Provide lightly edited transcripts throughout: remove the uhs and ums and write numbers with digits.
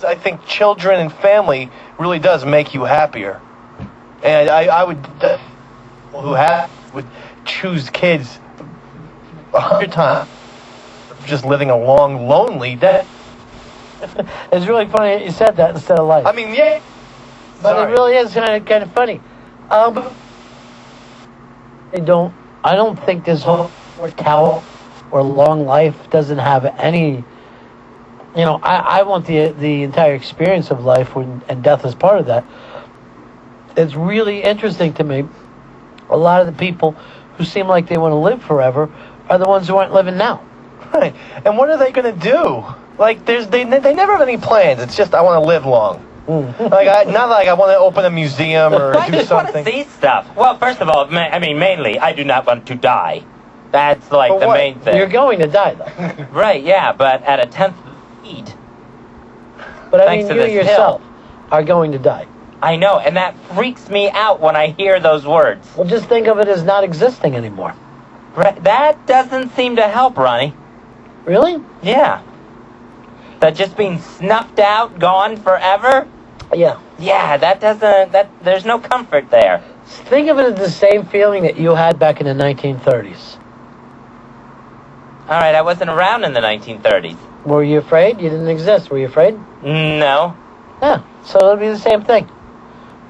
I think children and family really does make you happier. And I would, would choose kids 100 times just living a long, lonely day. It's really funny that you said that instead of life. I mean, yeah. But Sorry. it really is kind of funny. I don't think this whole mortality or long life doesn't have any. You know, I want the entire experience of life, and death is part of that. It's really interesting to me. A lot of the people who seem like they want to live forever are the ones who aren't living now. Right. And what are they going to do? Like, they never have any plans. It's just, I want to live long. Like, not like I want to open a museum or I do just want to something. see stuff. Well, first of all, mainly, I do not want to die. That's like But the what? main thing. You're going to die, though. Right, yeah, but at a 10th speed. But I Thanks mean, to you this yourself are going to die. I know, and that freaks me out when I hear those words. Well, just think of it as not existing anymore. Right, that doesn't seem to help, Ronnie. Really? Yeah. That just being snuffed out, gone forever? Yeah. Yeah, there's no comfort there. Think of it as the same feeling that you had back in the 1930s. All right, I wasn't around in the 1930s. Were you afraid? You didn't exist. Were you afraid? No. Yeah. So it'll be the same thing.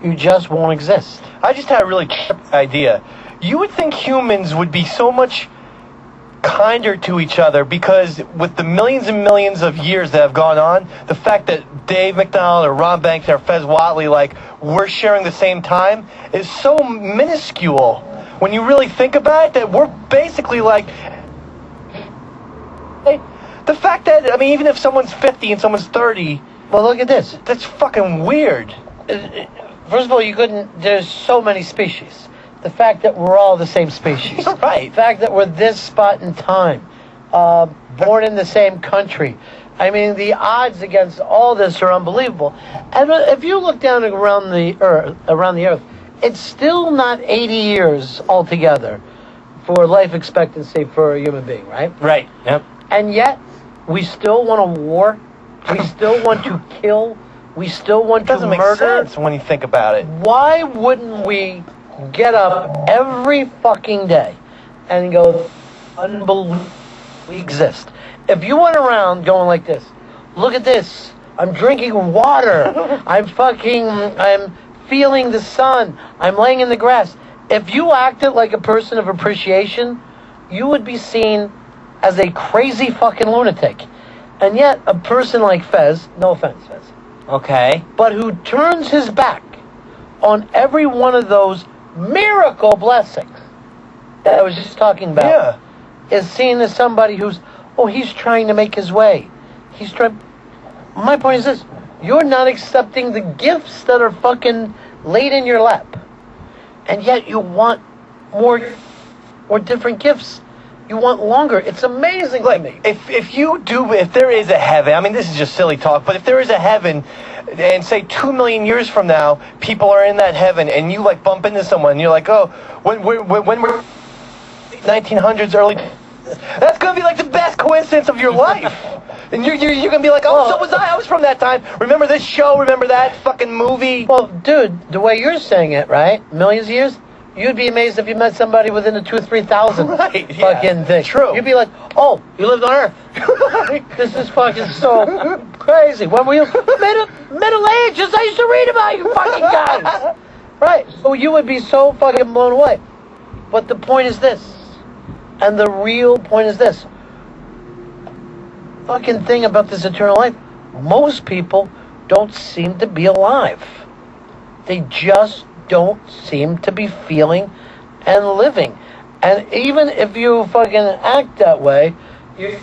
You just won't exist. I just had a really trippy idea. You would think humans would be so much kinder to each other because with the millions and millions of years that have gone on, the fact that Dave McDonald or Ron Banks or Fez Whatley, like, we're sharing the same time is so minuscule when you really think about it, that we're basically like... The fact that, I mean, even if someone's 50 and someone's 30... Well, look at this. That's fucking weird. First of all, there's so many species. The fact that we're all the same species. Right. The fact that we're this spot in time, born in the same country. I mean, the odds against all this are unbelievable. And if you look down around the earth, it's still not 80 years altogether for life expectancy for a human being, right? Right, yep. And yet, we still want a war. We still want to kill. We still want to Doesn't make murder. sense when you think about it. Why wouldn't we get up every fucking day and go, unbelievable, we exist? If you went around going like this, look at this, I'm drinking water, I'm feeling the sun, I'm laying in the grass. If you acted like a person of appreciation, you would be seen as a crazy fucking lunatic. And yet, a person like Fez, no offense, Fez, Okay. but who turns his back on every one of those miracle blessings that I was just talking about, is seen as somebody who's, he's trying to make his way. My point is this, you're not accepting the gifts that are fucking laid in your lap. And yet you want more different gifts. You want longer. It's amazing to me. If there is a heaven, I mean, this is just silly talk, but if there is a heaven, and say 2 million years from now, people are in that heaven, and you like bump into someone, and you're like, when we're 1900s, early, that's gonna be like the best coincidence of your life. And you're gonna be like, so was I was from that time. Remember this show? Remember that fucking movie? Well, dude, the way you're saying it, right? Millions of years. You'd be amazed if you met somebody within the 2,000 or 3,000 fucking thing. True. You'd be like, you lived on Earth. This is fucking so crazy. When were you? Middle ages. I used to read about you fucking guys. Right. So you would be so fucking blown away. But the point is this. And the real point is this. Fucking thing about this eternal life. Most people don't seem to be alive. They just don't seem to be feeling and living. And even if you fucking act that way, you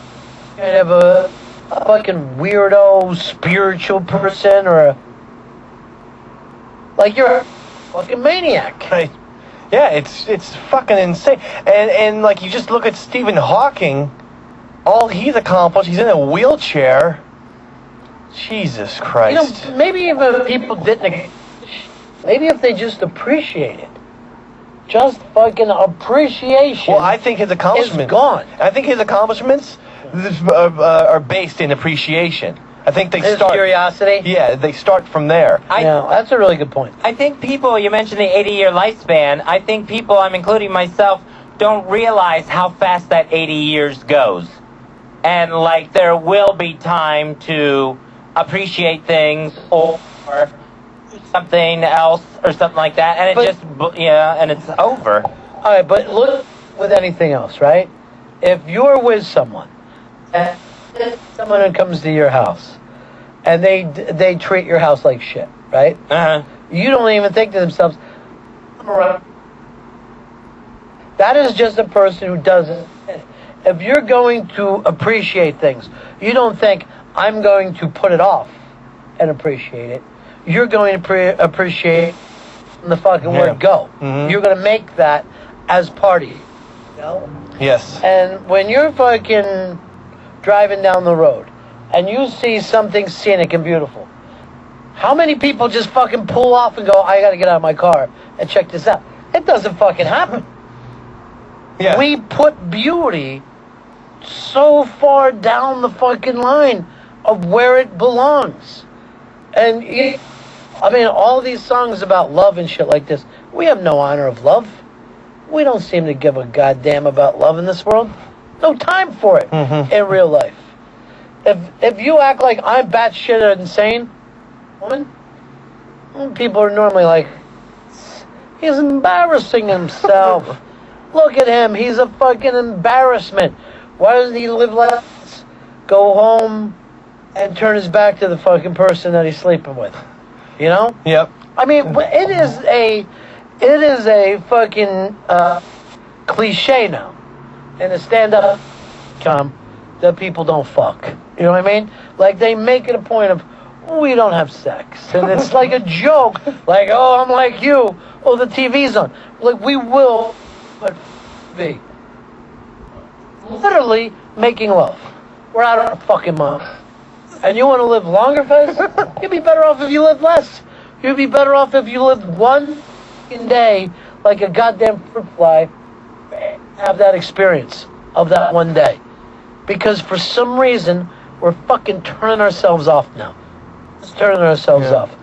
have a fucking weirdo spiritual person or you're a fucking maniac. Right. Yeah, it's fucking insane. And like, you just look at Stephen Hawking, all he's accomplished, he's in a wheelchair. Jesus Christ. Maybe even if people didn't, maybe if they just appreciate it. Just fucking appreciation. Well, I think his accomplishments is gone. I think his accomplishments are based in appreciation. I think they His start. curiosity. Yeah, they start from there. Yeah, that's a really good point. I think people, you mentioned the 80-year lifespan, I think people, I'm including myself, don't realize how fast that 80 years goes. And, like, there will be time to appreciate things or something else or something like that. And and it's over. All right, but look with anything else, right? If you're with someone, and someone who comes to your house, and they treat your house like shit, right? Uh-huh. You don't even think to themselves, that is just a person who doesn't. If you're going to appreciate things, you don't think, I'm going to put it off and appreciate it. You're going to appreciate the fucking word go. Mm-hmm. You're going to make that as part of you. You know? Yes. And when you're fucking driving down the road and you see something scenic and beautiful, how many people just fucking pull off and go, I gotta get out of my car and check this out? It doesn't fucking happen. Yeah. We put beauty so far down the fucking line of where it belongs. And, all these songs about love and shit like this, we have no honor of love. We don't seem to give a goddamn about love in this world. No time for it in real life. If you act like I'm batshit insane, woman, people are normally like, he's embarrassing himself. Look at him. He's a fucking embarrassment. Why doesn't he live like this? Go home and turn his back to the fucking person that he's sleeping with. You know? Yep. I mean, it is a fucking cliche now in a stand-up com that people don't fuck. You know what I mean? Like, they make it a point of, we don't have sex. And it's like a joke. Like, oh, I'm like you. Oh, the TV's on. Like, we will, but be literally making love. We're out of our fucking mind. And you want to live longer, Fez? You'd be better off if you lived less. You'd be better off if you lived one fucking day like a goddamn fruit fly. Have that experience of that one day. Because for some reason, we're fucking turning ourselves off now. Just turning ourselves off.